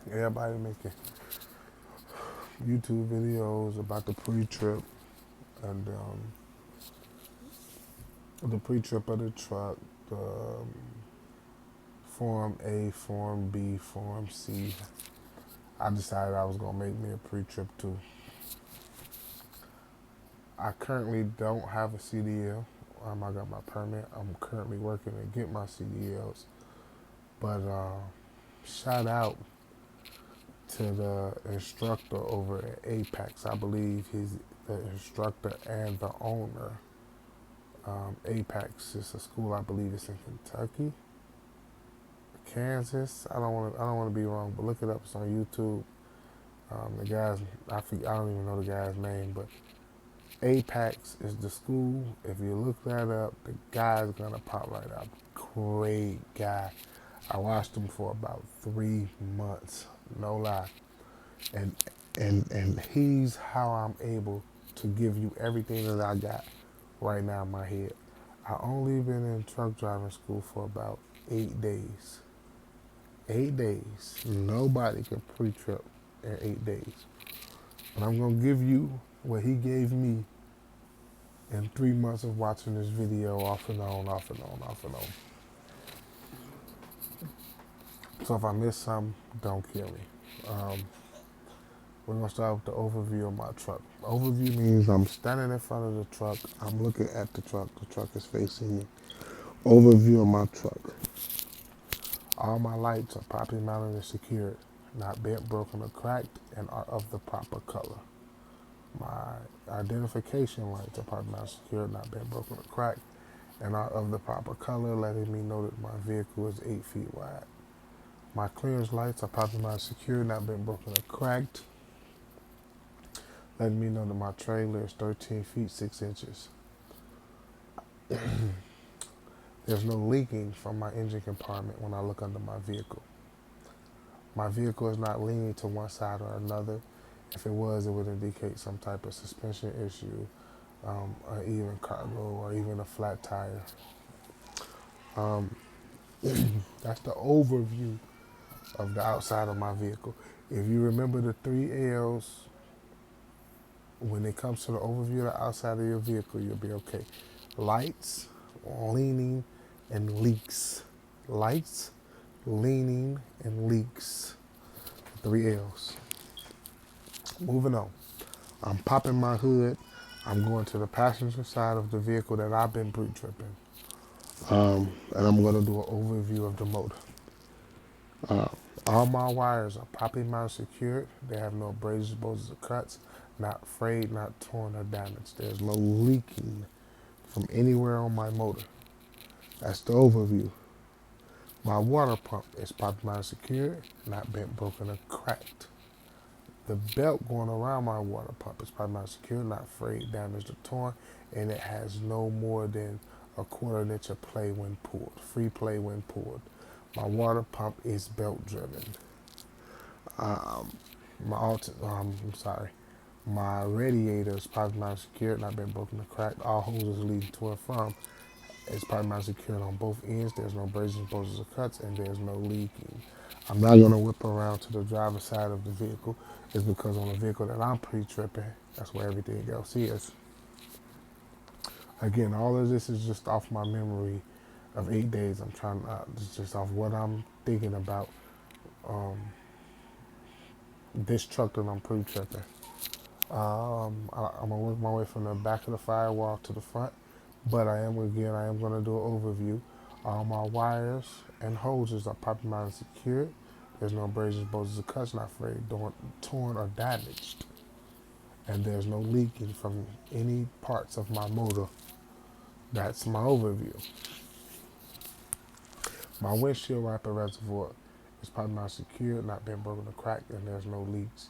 Everybody making YouTube videos about and the pre-trip of the truck, the Form A, Form B, Form C. I decided I was gonna make me a pre-trip too. I currently don't have a CDL. I got my permit. I'm currently working to get my CDLs. But shout out to the instructor over at Apex. I believe he's the instructor and the owner. Apex is a school. I believe it's in Kentucky, Kansas. I don't want to be wrong, but look it up. It's on YouTube. The guys, I don't even know the guy's name, but Apex is the school. If you look that up, the guy's gonna pop right up. Great guy. I watched him for about 3 months, no lie, and and he's how I'm able to give you everything that I got right now in my head. I only been in truck driving school for about 8 days. 8 days. Nobody can pre-trip in 8 days. But I'm gonna give you what he gave me in 3 months of watching this video off and on, off and on, off and on. So if I miss something, don't kill me. Um, we're gonna start with the overview of my truck. Overview means I'm standing in front of the truck, I'm looking at the truck is facing me. Overview of my truck. All my lights are properly mounted and secured, not bent, broken, or cracked, and are of the proper color. My identification lights are properly mounted and secured, not bent, broken, or cracked, and are of the proper color, letting me know that my vehicle is 8 feet wide. My clearance lights are properly mounted and secured, not been broken or cracked, letting me know that my trailer is 13 feet 6 inches. There's no leaking from my engine compartment when I look under my vehicle. My vehicle is not leaning to one side or another. If it was, it would indicate some type of suspension issue, or even cargo, or even a flat tire. Um, that's the overview of the outside of my vehicle. If you remember the 3 L's, when it comes to the overview of the outside of your vehicle, you'll be okay. Lights, leaning, and leaks. Lights, leaning, and leaks. 3 L's. Moving on. I'm popping my hood. I'm going to the passenger side of the vehicle that I've been pre-tripping. And I'm going to do an overview of the motor. All my wires are properly mounted secured. They have no abrasions, bulges, or cuts. Not frayed, not torn, or damaged. There's no leaking from anywhere on my motor. That's the overview. My water pump is properly mounted secured, not bent, broken, or cracked. The belt going around my water pump is properly mounted secured, not frayed, damaged, or torn, and it has no more than a quarter inch of play when pulled. Free play when pulled. My water pump is belt driven. My radiator is properly mounted secured, not been broken or cracked. All hoses leading to and from is properly mounted secured on both ends. There's no abrasions, bulges, or cuts, and there's no leaking. I'm not gonna whip around to the driver's side of the vehicle. It's because on the vehicle that I'm pre-tripping, that's where everything else is. Again, all of this is just off my memory of 8 days. I'm trying, just off what I'm thinking about this truck that I'm pre-tripping. I'm gonna work my way from the back of the firewall to the front, but I am gonna do an overview. All my wires and hoses are properly mounted and secured. There's no abrasions, bulges, or cuts, not frayed, torn, or damaged, and there's no leaking from any parts of my motor. That's my overview. My windshield wiper reservoir is properly mounted and secured, not been broken or cracked, and there's no leaks.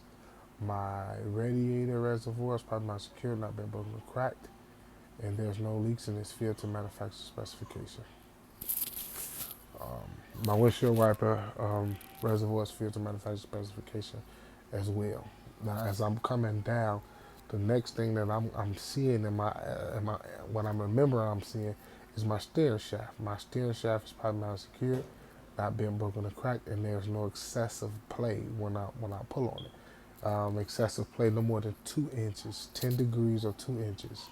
My radiator reservoir is properly mounted and secured, not been broken or cracked, and there's no leaks in this field to manufacturer specification. My windshield wiper reservoir is filled to manufacturer specification as well. Now, as I'm coming down, the next thing that I'm seeing what I'm remembering I'm seeing is my steering shaft. My steering shaft is properly mounted and secured, not been broken or cracked, and there's no excessive play when I pull on it. Excessive play no more than 2 inches, 10 degrees or 2 inches.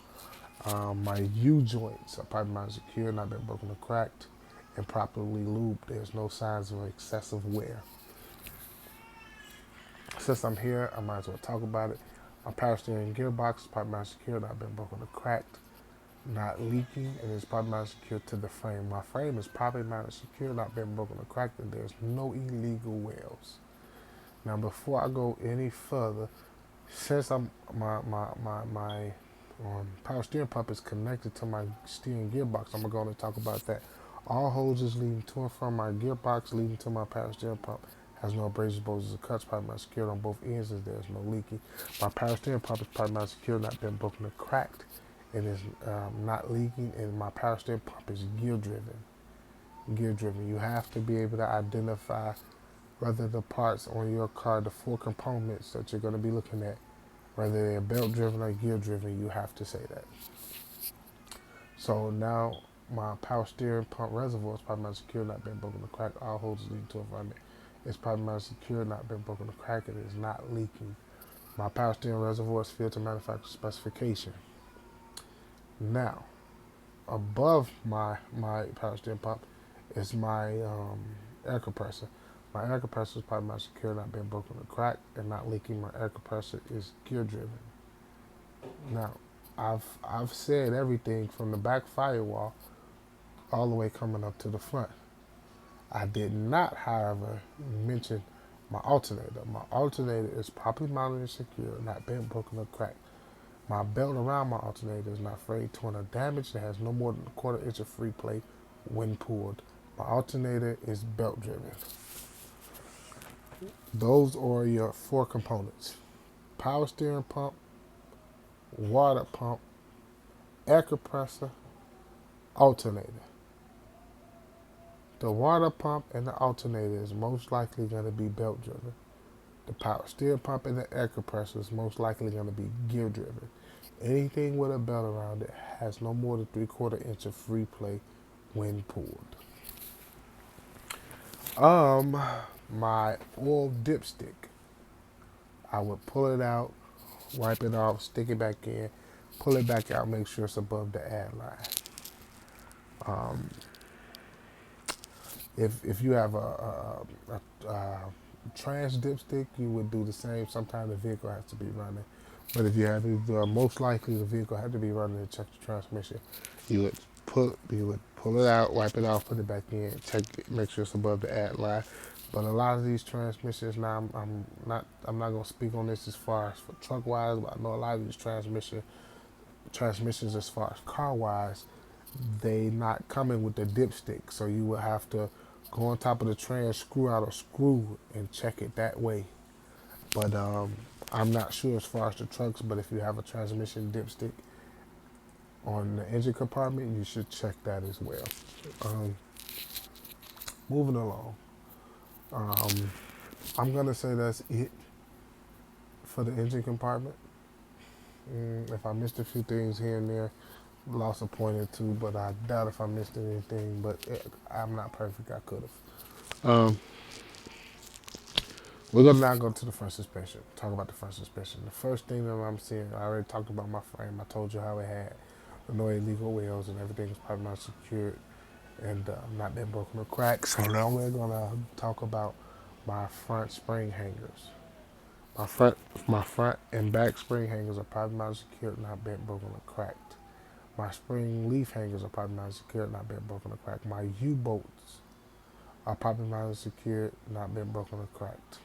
My U joints are properly mounted secure, not been broken or cracked, and properly lubed. There's no signs of excessive wear. Since I'm here, I might as well talk about it. My power steering gearbox is properly mounted secure, not been broken or cracked, not leaking, and it's properly mounted secure to the frame. My frame is properly mounted secure, not been broken or cracked, and there's no illegal welds. Now, before I go any further, since my power steering pump is connected to my steering gearbox, I'm going to talk about that. All hoses leading to and from my gearbox leading to my power steering pump has no abrasions, bulges, or cuts. Probably not secured on both ends as there's no leaking. My power steering pump is probably not secured, not been broken or cracked. It is not leaking, and my power steering pump is gear driven. Gear driven. You have to be able to identify whether the parts on your car, the 4 components that you're going to be looking at, whether they're belt driven or gear driven, you have to say that. So now my power steering pump reservoir is probably not secure, not been broken or cracked. All hoses leading to and from it. It's probably not secure, not been broken or cracked. It is not leaking. My power steering reservoir is filled to manufacturer specification. Now, above my power steering pump is my air compressor. My air compressor is probably not secure, not been broken or cracked, and not leaking. My air compressor is gear driven. Now, I've said everything from the back firewall all the way coming up to the front. I did not, however, mention my alternator. My alternator is properly mounted and secure, not bent, broken, or cracked. My belt around my alternator is not frayed, torn, or damaged. It has no more than a 1/4 inch of free play when pulled. My alternator is belt driven. Those are your 4 components: power steering pump, water pump, air compressor, alternator. The water pump and the alternator is most likely going to be belt driven. The power steering pump and the air compressor is most likely going to be gear driven. Anything with a belt around it has no more than 3/4 inch of free play when pulled. My oil dipstick, I would pull it out, wipe it off, stick it back in, pull it back out, make sure it's above the add line. If you have a trans dipstick, you would do the same. Sometimes the vehicle has to be running, but if you have most likely the vehicle had to be running to check the transmission. You would pull it out, wipe it off, put it back in, check it, make sure it's above the add line. But a lot of these transmissions now, I'm not gonna speak on this as far as for truck wise, but I know a lot of these transmissions as far as car wise, they not coming with the dipstick, so you would have to go on top of the trans, screw out a screw, and check it that way. But I'm not sure as far as the trucks, but if you have a transmission dipstick on the engine compartment, you should check that as well. Moving along. I'm gonna say that's it for the engine compartment. If I missed a few things here and there, lost a point or two, but I doubt if I missed anything. But I'm not perfect. I could have. We're gonna now go to the front suspension. Talk about the front suspension. The first thing that I'm seeing, I already talked about my frame. I told you how it had no illegal wheels and everything was probably not secured and not been broken or cracked. So now we're gonna talk about my front spring hangers. My front and back spring hangers are probably not secured, not bent, broken, or cracked. My spring leaf hangers are probably not secured, not bent, broken, or cracked. My U-bolts are probably not secured, not bent, broken, or cracked.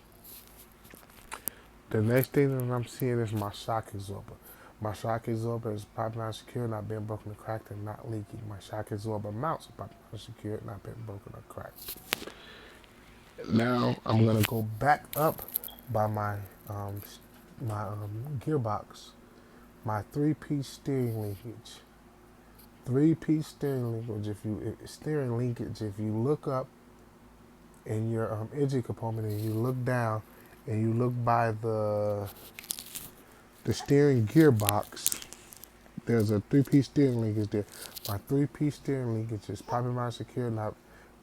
The next thing that I'm seeing is my shock absorber. My shock absorber is probably not secured, not been broken or cracked, and not leaking. My shock absorber mounts are probably not secured, not been broken or cracked. Now I'm gonna go back up by my gearbox, my 3-piece steering linkage. 3-piece steering linkage. If you look up in your engine component and you look down and you look by the steering gearbox, there's a 3-piece steering linkage there. My 3-piece steering linkage is probably not secure, not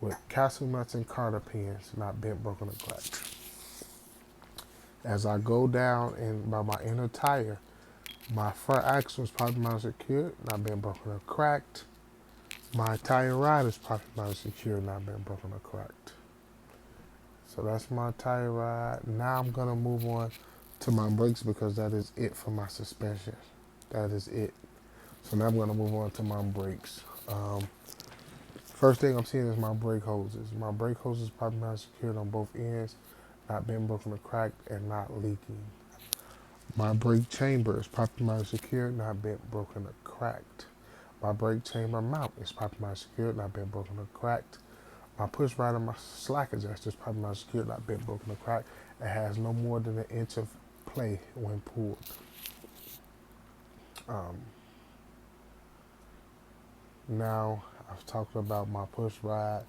with castle nuts and cotter pins, not bent, broken, or cracked. As I go down by my inner tire, my front axle is properly mounted secured, not bent, broken, or cracked. My tire rod is properly mounted secured, not bent, broken, or cracked. So that's my tire rod. Now I'm gonna move on to my brakes because that is it for my suspension. That is it. So now I'm gonna move on to my brakes. First thing I'm seeing is my brake hoses. My brake hoses probably not secured on both ends, not been broken or cracked, and not leaking. My brake chamber is properly mounted secured, not bent, broken, or cracked. My brake chamber mount is properly mounted secured, not bent, broken, or cracked. My push rod and my slack adjuster is properly mounted secured, not bent, broken, or cracked. It has no more than an inch of play when pulled. Now I've talked about my push rod.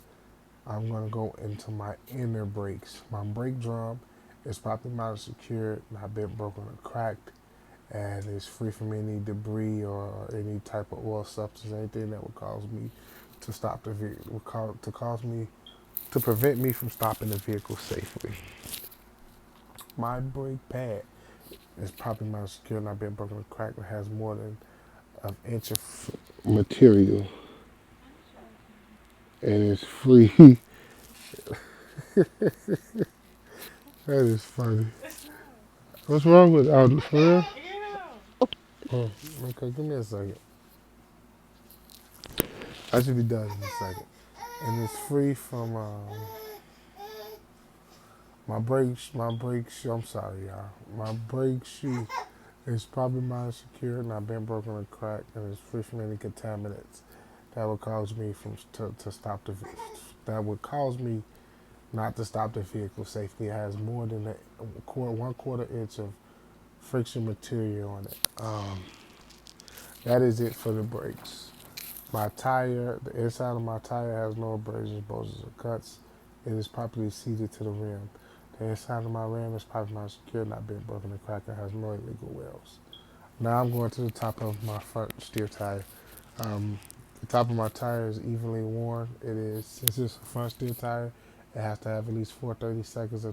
I'm going to go into my inner brakes. My brake drum is properly mounted secured, not bent, broken, or cracked, and it's free from any debris or any type of oil substance, anything that would cause me to stop the vehicle, to prevent me from stopping the vehicle safely. My brake pad is properly mounted secured, not bent, broken, or cracked, and has more than an inch of material, and it's free. That is funny. What's wrong with for real? Oh, okay, give me a second. I should be done in a second. And it's free from my brake shoe. I'm sorry, y'all. My brake shoe is probably mounted secure, not been broken or cracked, and it's free from any contaminants that would cause me to stop the that would cause me not to stop the vehicle safely. It has more than one quarter inch of friction material on it. That is it for the brakes. My tire, the inside of my tire has no abrasions, bulges, or cuts. It is properly seated to the rim. The inside of my rim is properly not secure, not bent, broken, or cracked. It has no illegal welds. Now I'm going to the top of my front steer tire. The top of my tire is evenly worn. It is, since it's a front steer tire, it has to have at least 430 seconds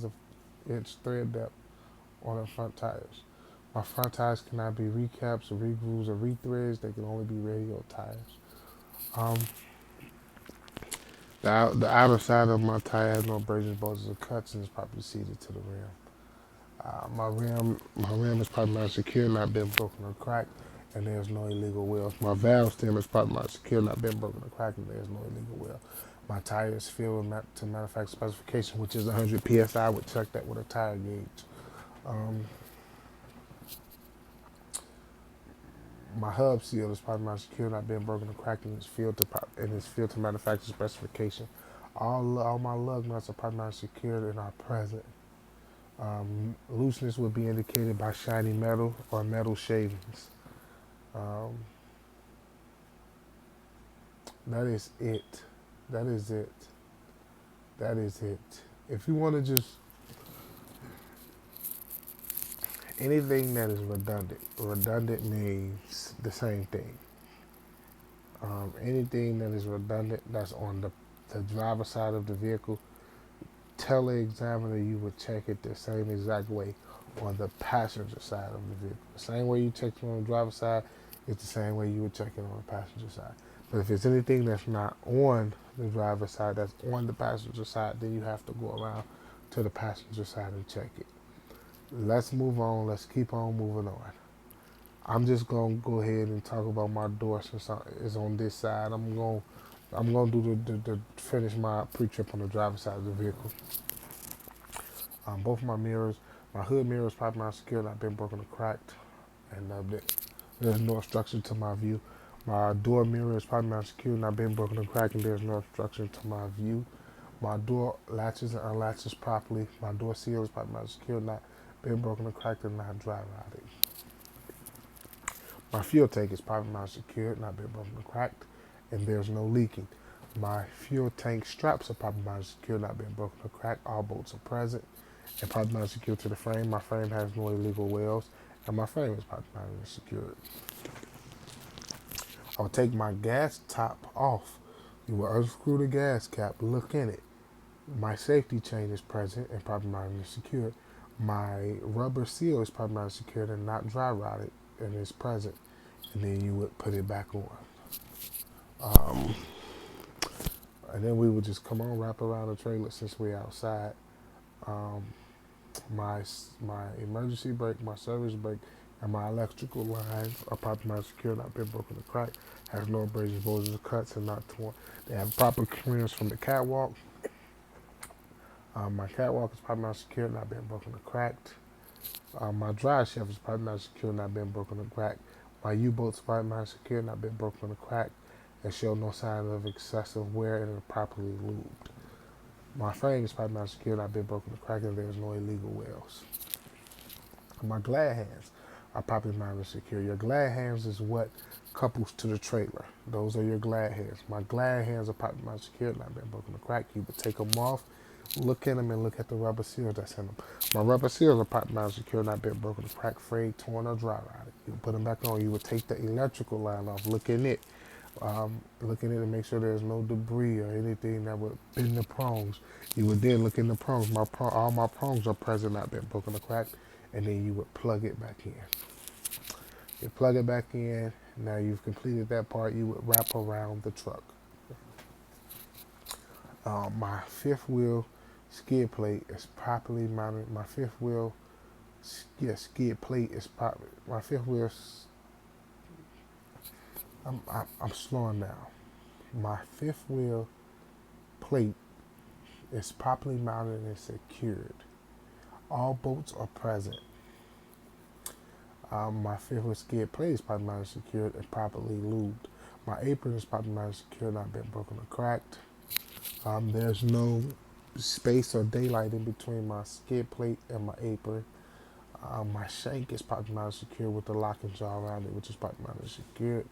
of inch thread depth on the front tires. My front tires cannot be recaps or regrooves or rethreads. They can only be radial tires. Um, the outer side of my tire has no abrasions, bulges, or cuts, and is properly seated to the rim. My rim is properly not secure, not been broken or cracked, and there's no illegal wheels. My valve stem is properly not secure, not been broken or cracked, and there's no illegal wheel. My tire is filled to manufacturer specification, which is 100 psi. I would check that with a tire gauge. My hub seal is probably not secure, not been broken or cracked, and it's filled to manufacturer specification. All my lug nuts are probably not secured and are present. Looseness would be indicated by shiny metal or metal shavings. That is it. That is it. That is it. If you want to just anything that is redundant means the same thing. Anything that is redundant that's on the driver's side of the vehicle, tell the examiner you would check it the same exact way on the passenger side of the vehicle. The same way you check it on the driver's side, it's the same way you would check it on the passenger side. But if it's anything that's not on the driver's side, that's on the passenger side, then you have to go around to the passenger side and check it. Let's move on. Let's keep on moving on. I'm just gonna go ahead and talk about my door since it's on this side. I'm gonna do the finish my pre-trip on the driver's side of the vehicle. Both of my mirrors, my hood mirror is probably not secure, not been broken or cracked, and there's no obstruction to my view. My door mirror is probably not secure, not been broken or cracked, and there's no obstruction to my view. My door latches and unlatches properly. My door seal is probably not secure, not been broken or cracked, and not dry rotted. My fuel tank is probably not secured, not been broken or cracked, and there's no leaking. My fuel tank straps are probably not secured, not been broken or cracked. All bolts are present and probably not secured to the frame. My frame has no illegal welds, and my frame is probably not secured. I'll take my gas top off You will unscrew the gas cap, look in it. My safety chain is present and properly mounted and secured. My rubber seal is properly mounted and secured and not dry rotted and is present. And then you would put it back on. And then we would just come on, wrap around the trailer since we're outside. Um, my emergency brake, my service brake, and my electrical lines are properly mounted, secure, not been broken or cracked, has no abrasions, bulges, or cuts, and not torn. They have proper clearance from the catwalk. My catwalk is properly mounted, secure, not been broken or cracked. My drive shaft is properly mounted, secure, not been broken or cracked. My U-bolts are properly mounted, secure, not been broken or cracked, and show no sign of excessive wear and are properly lubed. My frame is properly mounted, secure, not been broken or cracked, and there is no illegal welds. My glad hands are properly mounted and secure. Your glad hands is what couples to the trailer. Those are your glad hands. My glad hands are properly mounted and secure, not been broken or cracked. You would take them off, look in them, and look at the rubber seals that's in them. My rubber seals are properly mounted and secure, not been broken or cracked, frayed, torn, or dry rotted. You would put them back on. You would take the electrical line off, look in it. Look in it and make sure there's no debris or anything that would bend the prongs. You would then look in the prongs. All my prongs are present, not been broken or cracked, and then you would plug it back in. You plug it back in. Now you've completed that part. You would wrap around the truck. My fifth wheel skid plate is properly mounted. My fifth wheel, skid plate is properly. My fifth wheel. I'm slowing down. My fifth wheel plate is properly mounted and secured. All bolts are present. My fifth wheel skid plate is properly mounted and secured and properly lubed. My apron is properly mounted and secured, not been broken or cracked. There's no space or daylight in between my skid plate and my apron. My shank is properly mounted and secured with the lock and jaw around it, which is properly mounted and secured.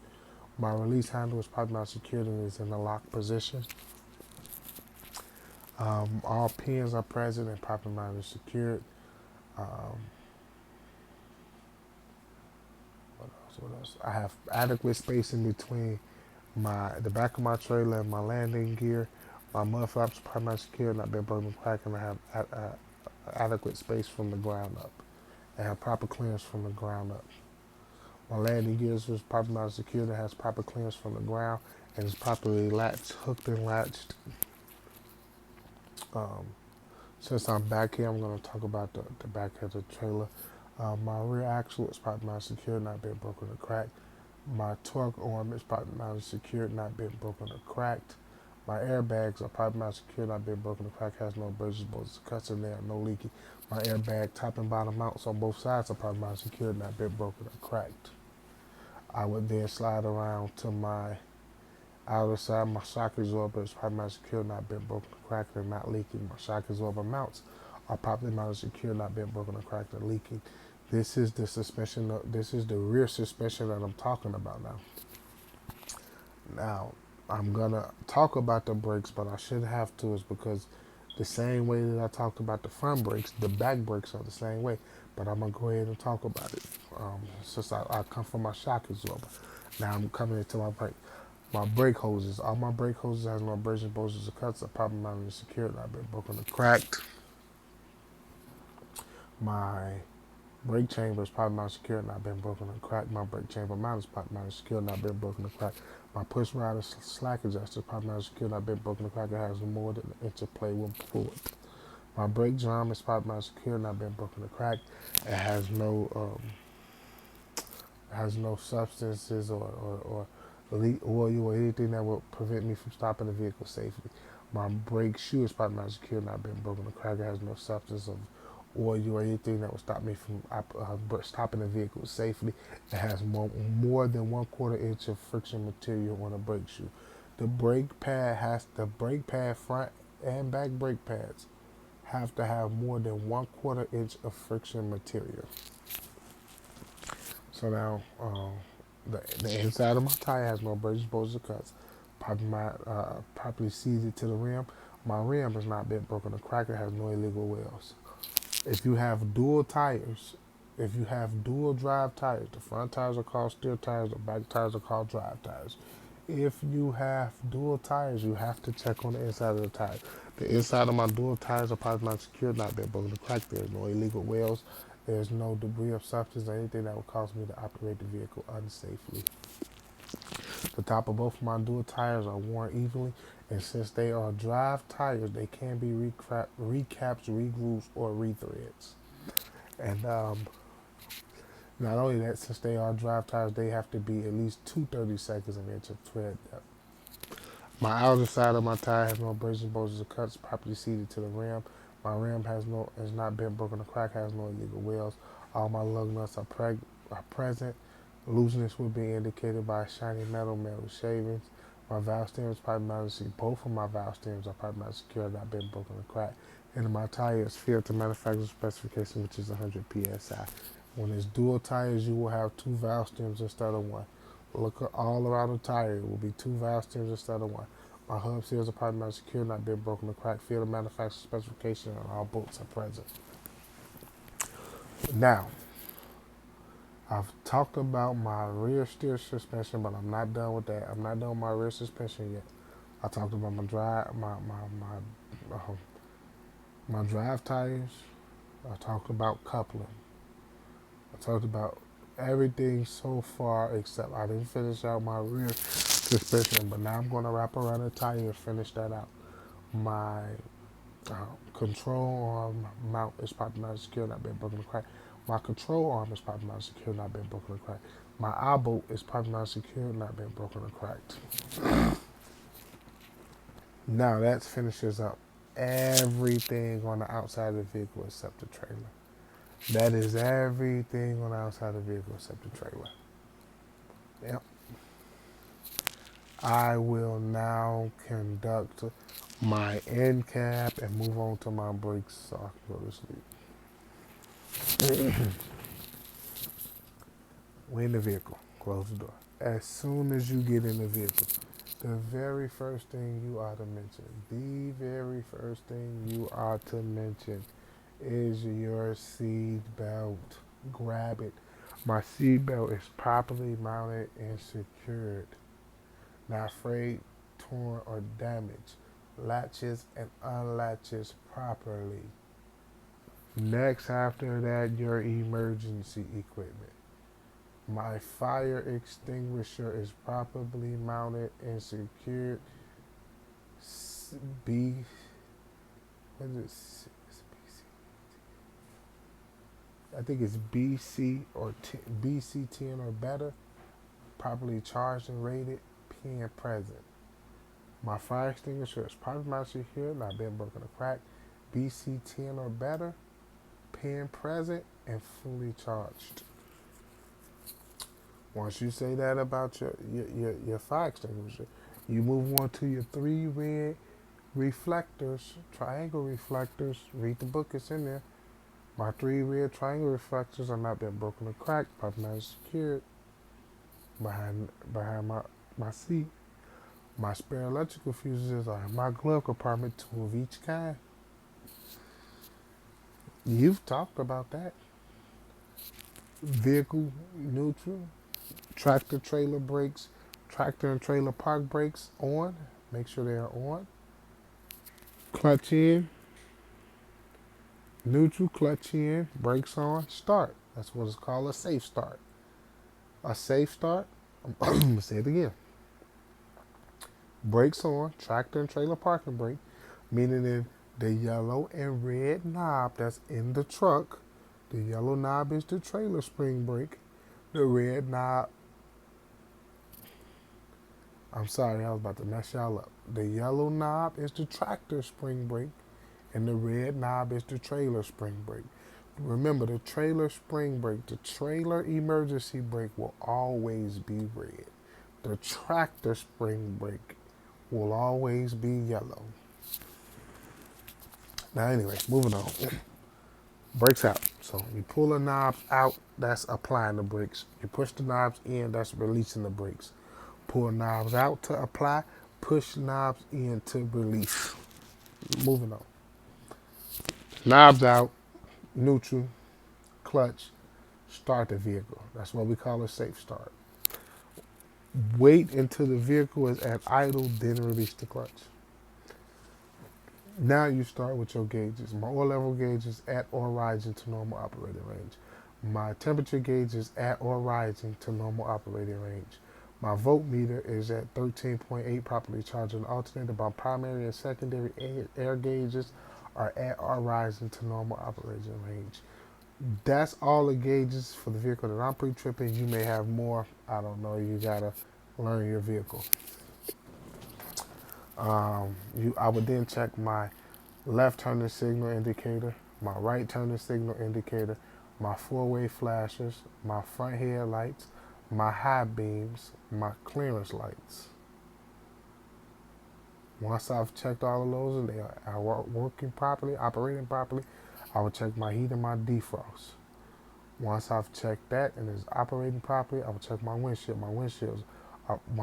My release handle is properly mounted and secured and is in the lock position. All pins are present and properly mounted and secured. What else? I have adequate space in between the back of my trailer and my landing gear. My mud flaps are properly mounted and secured, not been broken or cracked, and I have adequate space from the ground up. I have proper clearance from the ground up. My landing gears is properly mounted and secured and has proper clearance from the ground and is properly latched, hooked and latched. Since I'm back here, I'm going to talk about the back of the trailer. My rear axle is properly mounted and secured, not been broken or cracked. My torque arm is properly mounted and secured, not been broken or cracked. My airbags are properly mounted and secured, not been broken or cracked, has no abrasions, bolts, cuts in there, no leaking. My airbag top and bottom mounts on both sides are properly mounted and secured, not been broken or cracked. I would then slide around to my outer side. My shock absorber is properly mounted and secured, not been broken or cracked, and not leaking. My shock absorber mounts are properly mounted and secured, not been broken or cracked or leaking. This is the suspension. This is the rear suspension that I'm talking about now. Now, I'm gonna talk about the brakes, but I shouldn't have to, is because the same way that I talked about the front brakes, the back brakes are the same way. But I'm gonna go ahead and talk about it since I come from my shock absorber. Now I'm coming into my brake. My brake hoses. All my brake hoses has no abrasions, bulges, or cuts. Are properly mounted and secured. Not been broken or cracked. My brake chamber is properly mounted and secured. Not been broken or cracked. My brake chamber mount is properly mounted and secured. Not been broken or cracked. My push rod and slack adjuster is properly mounted and secured. Not been broken or cracked. It has more than an inch of play with fluid. My brake drum is properly mounted and secured. Not been broken or cracked. It has no substances or leak oil or anything that will prevent me from stopping the vehicle safely. My brake shoe is properly mounted and secured, not been broken or cracked. It has no substance of oil or anything that will stop me from stopping the vehicle safely. It has more than 1/4 inch of friction material on the brake shoe. The brake pad front and back brake pads have to have more than 1/4 inch of friction material. So now, the inside of my tire has no abrasions, bulges, or cuts. Properly seated to the rim. My rim has not been broken or cracked. It has no illegal welds. If you have dual tires, if you have dual drive tires, the front tires are called steer tires, the back tires are called drive tires. If you have dual tires, you have to check on the inside of the tire. The inside of my dual tires are probably not secured, not been broken to crack. There's no illegal welds. There's no debris of substance or anything that would cause me to operate the vehicle unsafely. The top of both of my dual tires are worn evenly, and since they are drive tires, they can be recaps, regrooves, or rethreads. And not only that, since they are drive tires, they have to be at least 2/32 of an inch of tread depth. My outer side of my tire has no abrasions, bulges, or cuts, properly seated to the rim. My rim has not been broken or cracked, has no illegal welds. All my lug nuts are present. Looseness will be indicated by shiny metal shavings. My valve stem is probably mounted secure. Both of my valve stems are probably mounted secure, not been broken or cracked. And my tire is filled to manufacturer specification, which is 100 psi. When it's dual tires, you will have two valve stems instead of one. Look all around the tire. It will be two valve stems instead of one. My hub seals are probably not secure, not been broken or cracked. Filled to manufacturer specification, and all bolts are present. Now, I've talked about my rear steer suspension, but I'm not done with that. I'm not done with my rear suspension yet. I talked about my drive tires. I talked about coupling. I talked about everything so far except I didn't finish out my rear suspension, but now I'm going to wrap around the tire and finish that out. My control arm mount is probably not secure, not been broken or cracked. My control arm is probably not secure, not been broken or cracked. My eye bolt is probably not secure, not been broken or cracked. Now that finishes up everything on the outside of the vehicle except the trailer. That is everything on the outside of the vehicle except the trailer. Yep. I will now conduct my end cap and move on to my brakes so I can go to sleep. We're in the vehicle. Close the door. As soon as you get in the vehicle, the very first thing you are to mention is your seat belt. Grab it. My seat belt is properly mounted and secured. Not frayed, torn, or damaged. Latches and unlatches properly. Next, after that, your emergency equipment. My fire extinguisher is properly mounted and secured. What is it? I think it's BC or BC10 or better. Properly charged and rated. Pin present. My fire extinguisher is properly mounted here, not been broken or cracked. BC10 or better. Pin present and fully charged. Once you say that about your fire extinguisher, you move on to your 3 red reflectors, triangle reflectors. Read the book, it's in there. My 3 red triangle reflectors are not been broken or cracked, probably not secured behind my seat. My spare electrical fuses are in my glove compartment, 2 of each kind. You've talked about that. Vehicle neutral. Tractor trailer brakes, tractor and trailer park brakes on. Make sure they are on. Clutch in. Neutral, clutch in, brakes on, start. That's what it's called, a safe start. A safe start, I'm going to say it again. Brakes on, tractor and trailer parking brake, meaning in the yellow and red knob that's in the truck. The yellow knob is the trailer spring brake. The red knob, I'm sorry, I was about to mess y'all up. The yellow knob is the tractor spring brake, and the red knob is the trailer spring brake. Remember, the trailer spring brake, the trailer emergency brake will always be red. The tractor spring brake will always be yellow. Now, anyway, moving on. Brakes out. So you pull the knobs out, that's applying the brakes. You push the knobs in, that's releasing the brakes. Pull knobs out to apply, push knobs in to release. Moving on. Knobs out, neutral, clutch, start the vehicle. That's what we call a safe start. Wait until the vehicle is at idle, then release the clutch. Now you start with your gauges. My oil level gauge is at or rising to normal operating range. My temperature gauge is at or rising to normal operating range. My voltmeter is at 13.8, properly charging the alternator. My primary and secondary air gauges are at or rising to normal operating range. That's all the gauges for the vehicle that I'm pre-tripping. You may have more. I don't know. You gotta learn your vehicle. I would then check my left turning signal indicator, my right turning signal indicator, my four-way flashers, my front headlights, my high beams, my clearance lights. Once I've checked all of those and they are working properly, operating properly, I will check my heat and my defrost. Once I've checked that and it's operating properly, I will check my windshield. My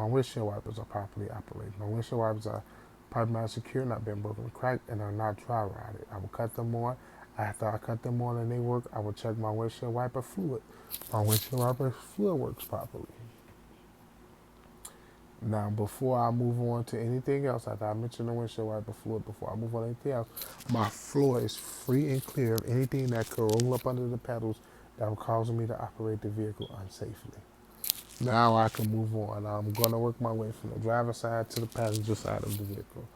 windshield wipers are properly operating. My windshield wipers are properly not secure, not been broken or cracked, and are not dry rotted. I will cut them on. After I cut them on and they work, I will check my windshield wiper fluid. My windshield wiper fluid works properly. Now, before I move on to anything else, after I mention the windshield wiper fluid, before I move on to anything else, my floor is free and clear of anything that could roll up under the pedals that will cause me to operate the vehicle unsafely. Now I can move on. I'm going to work my way from the driver's side to the passenger side of the vehicle.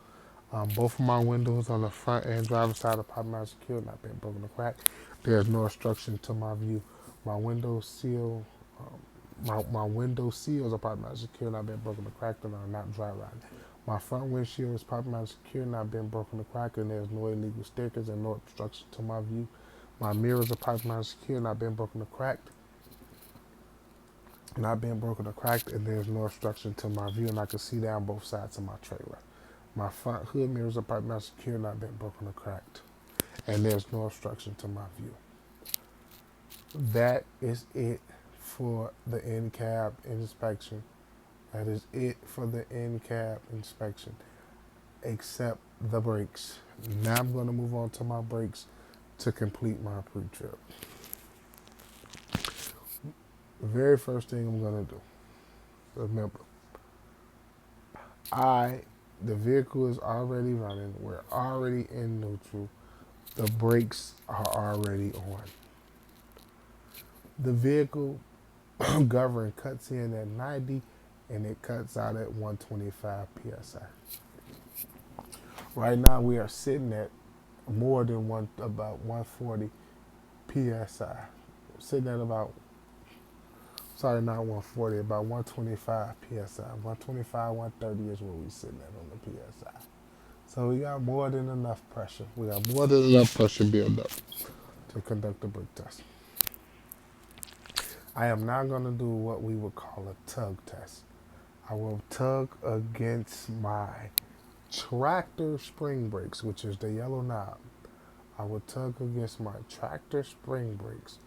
Both of my windows on the front and driver's side are properly not secured, not been broken or cracked. There's no obstruction to my view. My window seal, my window seals are properly not secured, not been broken or cracked, and are not dry rotted. My front windshield is properly not secured, not been broken or cracked, and there's no illegal stickers and no obstruction to my view. My mirrors are properly not secured, not been broken or cracked. Not being broken or cracked, and there's no obstruction to my view, and I can see down both sides of my trailer. My front hood mirrors are properly not secure, not been broken or cracked, and there's no obstruction to my view. That is it for the in-cab inspection. That is it for the in-cab inspection, except the brakes. Now I'm going to move on to my brakes to complete my pre-trip. The very first thing I'm going to do, remember, the vehicle is already running. We're already in neutral. The brakes are already on. The vehicle govern cuts in at 90 and it cuts out at 125 PSI. Right now we are sitting at more than about 140 PSI. Sitting at about, sorry, not 140, about 125 PSI. 125, 130 is where we're sitting at on the PSI. So we got more than enough pressure. We got more than enough pressure built up to conduct the brake test. I am now going to do what we would call a tug test. I will tug against my tractor spring brakes, which is the yellow knob. I will tug against my tractor spring brakes.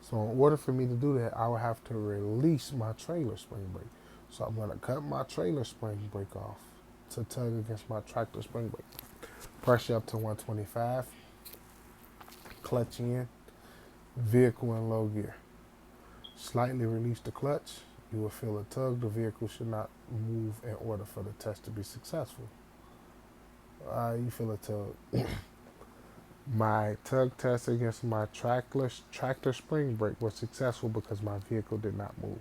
So in order for me to do that, I will have to release my trailer spring brake. So I'm going to cut my trailer spring brake off to tug against my tractor spring brake. Pressure up to 125. Clutch in. Vehicle in low gear. Slightly release the clutch. You will feel a tug. The vehicle should not move in order for the test to be successful. You feel a tug. My tug test against my tractor spring brake was successful because my vehicle did not move.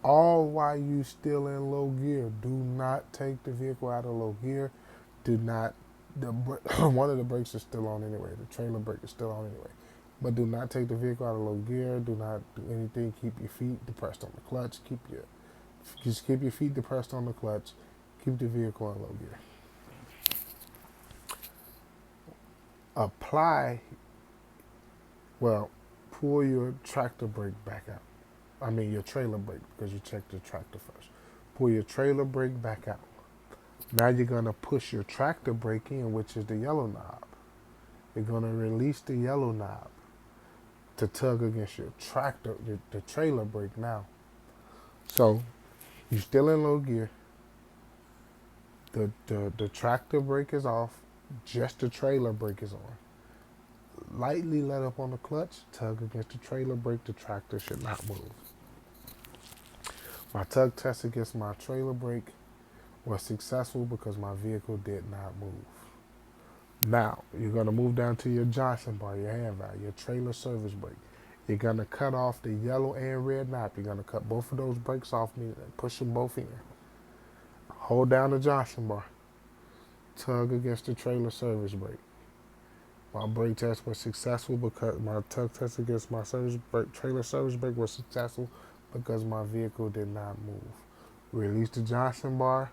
All while you still in low gear. Do not take the vehicle out of low gear. Do not, one of the brakes is still on anyway. The trailer brake is still on anyway. But do not take the vehicle out of low gear. Do not do anything. Keep your feet depressed on the clutch. Just keep your feet depressed on the clutch. Keep the vehicle in low gear. Pull your tractor brake back out. I mean your trailer brake, because you checked the tractor first. Pull your trailer brake back out. Now you're going to push your tractor brake in, which is the yellow knob. You're going to release the yellow knob to tug against your tractor, the trailer brake now. So you're still in low gear. The tractor brake is off. Just the trailer brake is on. Lightly let up on the clutch, tug against the trailer brake. The tractor should not move. My tug test against my trailer brake was successful because my vehicle did not move. Now, you're going to move down to your Johnson bar, your hand valve, your trailer service brake. You're going to cut off the yellow and red knob. You're going to cut both of those brakes off and push them both in. Hold down the Johnson bar. Tug against the trailer service brake. My brake test was successful because my tug test against my trailer service brake was successful because my vehicle did not move. Release the Johnson bar.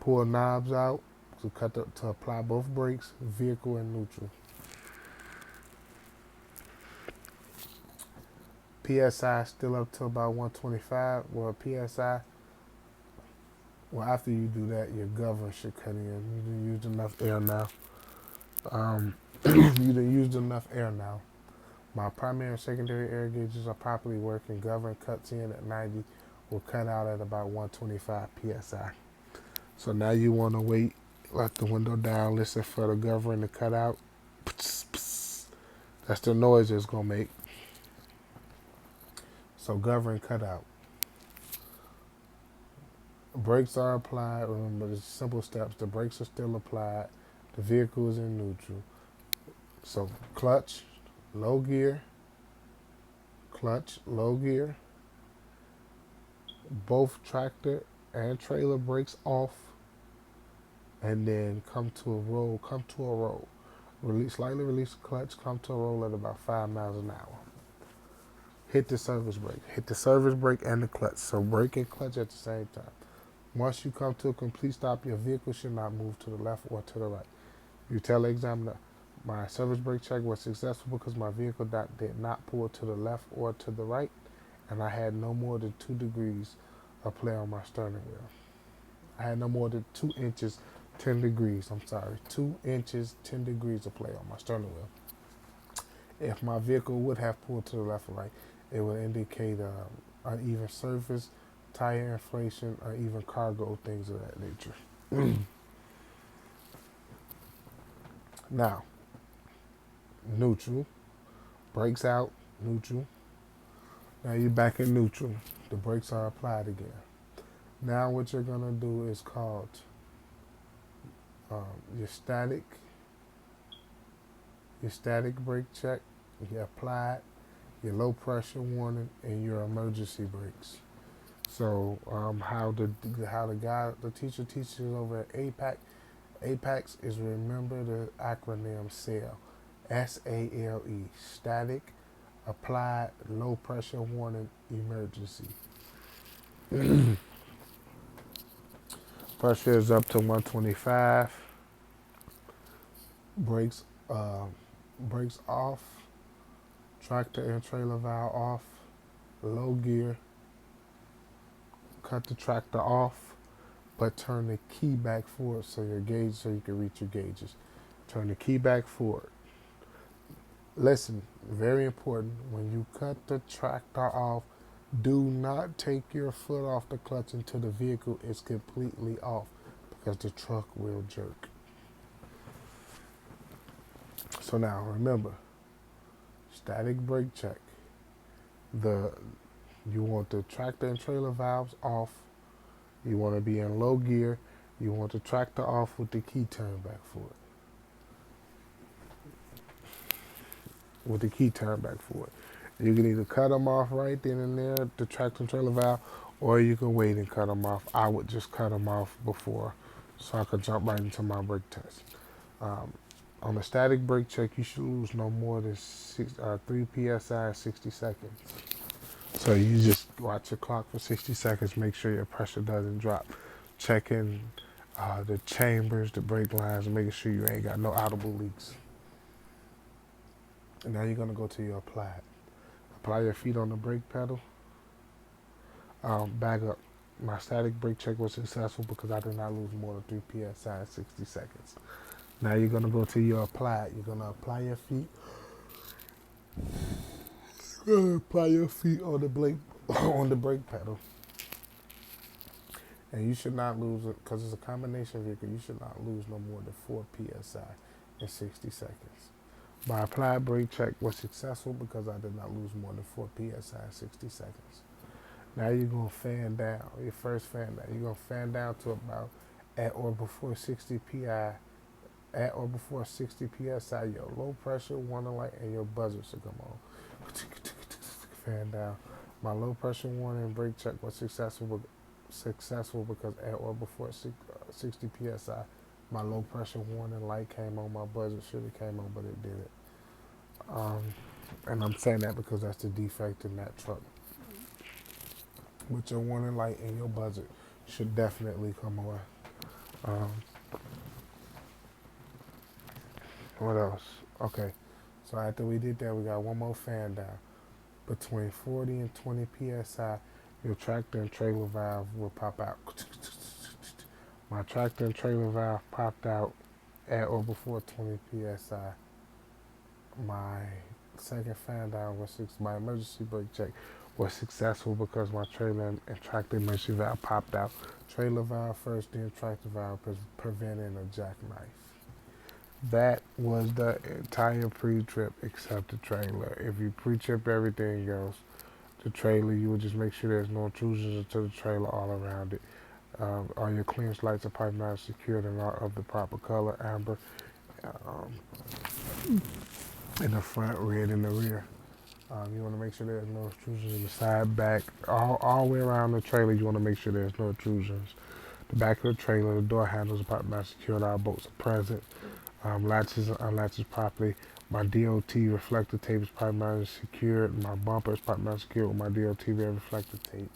Pull knobs out to apply both brakes, vehicle and neutral. PSI still up to about 125. Well, PSI, after you do that, your governor should cut in. You done used enough air now. You done used enough air now. My primary and secondary air gauges are properly working. Governor cuts in at 90. Will cut out at about 125 PSI. So now you want to wait, let the window down, listen for the governor to cut out. That's the noise it's going to make. So governor cut out. Brakes are applied. Remember the simple steps. The brakes are still applied. The vehicle is in neutral. So clutch, low gear, clutch, low gear. Both tractor and trailer brakes off. And then come to a roll. Slightly release the clutch, come to a roll at about 5 miles an hour. Hit the service brake and the clutch. So brake and clutch at the same time. Once you come to a complete stop, your vehicle should not move to the left or to the right. You tell the examiner, my service brake check was successful because my vehicle did not pull to the left or to the right, and I had no more than 2 degrees of play on my steering wheel. I had no more than 2 inches, 10 degrees, 2 inches, 10 degrees of play on my steering wheel. If my vehicle would have pulled to the left or right, it would indicate uneven surface, tire inflation, or even cargo, things of that nature. Now, neutral, brakes out, neutral. Now you're back in neutral. The brakes are applied again. Now what you're gonna do is called your static brake check. You apply it, your low pressure warning, and your emergency brakes. So how the teacher teaches over at APACS is, remember the acronym SAIL, SALE, static, applied, low pressure warning, emergency. Pressure is up to 125. Brakes off. Tractor and trailer valve off. Low gear. Cut the tractor off, but turn the key back forward so you can reach your gauges. Turn the key back forward. Listen, very important, when you cut the tractor off, do not take your foot off the clutch until the vehicle is completely off, because the truck will jerk. So now remember, static brake check. You want the tractor and trailer valves off. You want to be in low gear. You want the tractor off with the key turned back forward. You can either cut them off right then and there, the tractor and trailer valve, or you can wait and cut them off. I would just cut them off before, so I could jump right into my brake test. On a static brake check, you should lose no more than 3 PSI in 60 seconds. So you just watch your clock for 60 seconds, make sure your pressure doesn't drop. Checking the chambers, the brake lines, and making sure you ain't got no audible leaks. And now you're gonna go to your apply. Apply your feet on the brake pedal. Back up. My static brake check was successful because I did not lose more than 3 PSI in 60 seconds. Now you're gonna go to your apply. You're gonna apply your feet. Apply your feet on the brake pedal. And you should not lose it, because it's a combination vehicle, you should not lose no more than 4 PSI in 60 seconds. My applied brake check was successful because I did not lose more than 4 PSI in 60 seconds. Now you're gonna fan down. Your first fan down. You're gonna fan down to about at or before 60 pi. At or before 60 psi, your low pressure warning light and your buzzer should come on. Fan down. My low pressure warning and brake check was successful because at or before 60 psi, my low pressure warning light came on. My buzzer should have came on, but it didn't. Um, and I'm saying that because that's the defect in that truck. But your warning light and your buzzer should definitely come on. Um, what else? Okay, so after we did that, we got one more fan down. Between 40 and 20 psi, your tractor and trailer valve will pop out. My tractor and trailer valve popped out at or before 20 psi. My second fan down was my emergency brake check was successful because my trailer and tractor emergency valve popped out. Trailer valve first, then tractor valve, preventing a jackknife. That was the entire pre-trip except the trailer. If you pre-trip everything else, the trailer, you would just make sure there's no intrusions into the trailer all around it. All your clearance lights are pipe now secured and are of the proper color, amber, um, in the front, red in the rear. You want to make sure there's no intrusions in the side, back, all the way around the trailer. You want to make sure there's no intrusions. The back of the trailer, the door handles are pipe now secured, all bolts are present. Latches and unlatches properly. My DOT reflector tape is pipe mounted secured. My bumper is pipe mounted secured with my DOT rear reflector tape.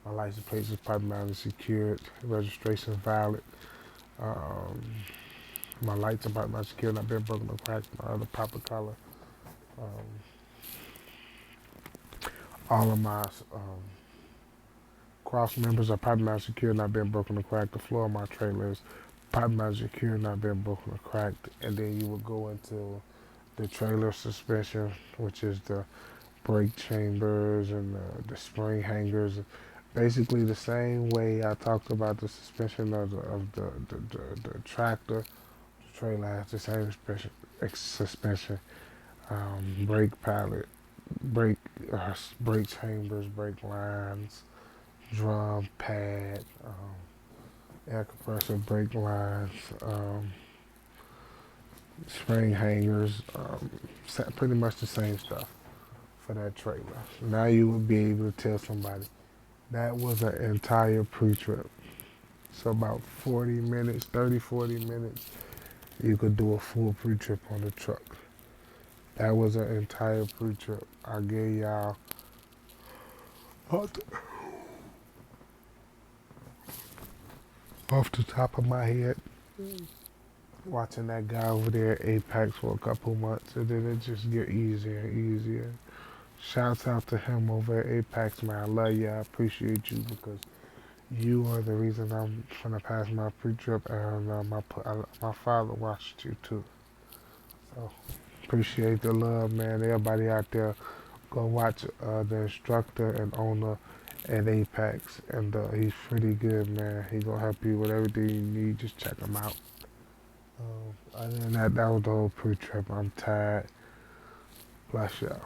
My license plate is pipe mounted secured. Registration is valid. Um, my lights are pipe mounted secured. Not been broken or cracked. My other proper color. Um, all of my cross members are pipe mounted secured. Not been broken or cracked. The floor of my trailer is pipe mounted secured. Not been broken or cracked. And then you would go into the trailer suspension, which is the brake chambers and the spring hangers. Basically the same way I talked about the suspension of the tractor. The trailer has the same suspension. Brake pallet, brake brake chambers, brake lines, drum pad, air compressor, brake lines, spring hangers, pretty much the same stuff for that trailer. Now you would be able to tell somebody that was an entire pre-trip. So about 40 minutes, 30, 40 minutes, you could do a full pre-trip on the truck. That was an entire pre-trip. I gave y'all off the top of my head, watching that guy over there at Apex for a couple months, and then it just get easier and easier. Shouts out to him over at Apex, man. I love you. I appreciate you because you are the reason I'm gonna pass my pre-trip, and my father watched you too. So appreciate the love, man. Everybody out there, go watch the instructor and owner at Apex, and he's pretty good, man. He gonna help you with everything you need. Just check him out. Other than that, that was the whole pre-trip. I'm tired. Bless y'all.